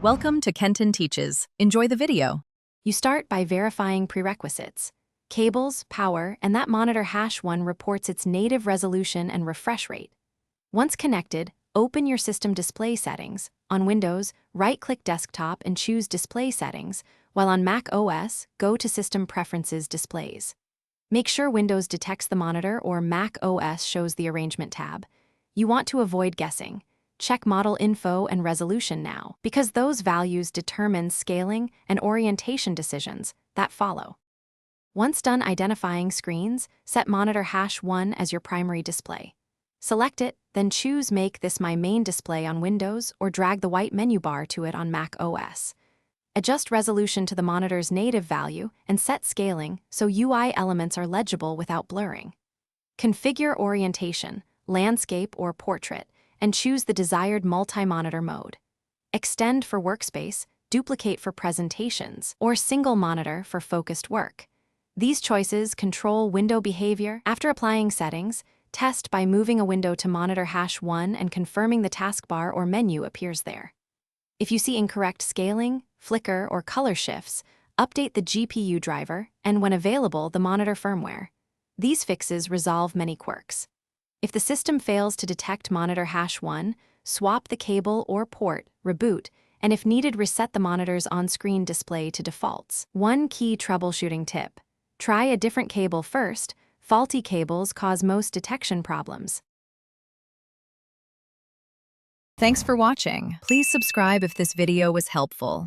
Welcome to Kenton Teaches. Enjoy the video. You start by verifying prerequisites. Cables, power, and that monitor #1 reports its native resolution and refresh rate. Once connected, open your system display settings. On Windows, right-click Desktop and choose Display Settings, while on Mac OS, go to System Preferences Displays. Make sure Windows detects the monitor or Mac OS shows the Arrangement tab. You want to avoid guessing. Check model info and resolution now, because those values determine scaling and orientation decisions that follow. Once done identifying screens, set monitor #1 as your primary display. Select it, then choose Make this my main display on Windows or drag the white menu bar to it on Mac OS. Adjust resolution to the monitor's native value and set scaling so UI elements are legible without blurring. Configure orientation, landscape or portrait, and choose the desired multi-monitor mode. Extend for workspace, duplicate for presentations, or single monitor for focused work. These choices control window behavior. After applying settings, test by moving a window to monitor #1 and confirming the taskbar or menu appears there. If you see incorrect scaling, flicker, or color shifts, update the GPU driver and, when available, the monitor firmware. These fixes resolve many quirks. If the system fails to detect monitor #1, swap the cable or port, reboot, and if needed, reset the monitor's on-screen display to defaults. One key troubleshooting tip: try a different cable first. Faulty cables cause most detection problems. Thanks for watching. Please subscribe if this video was helpful.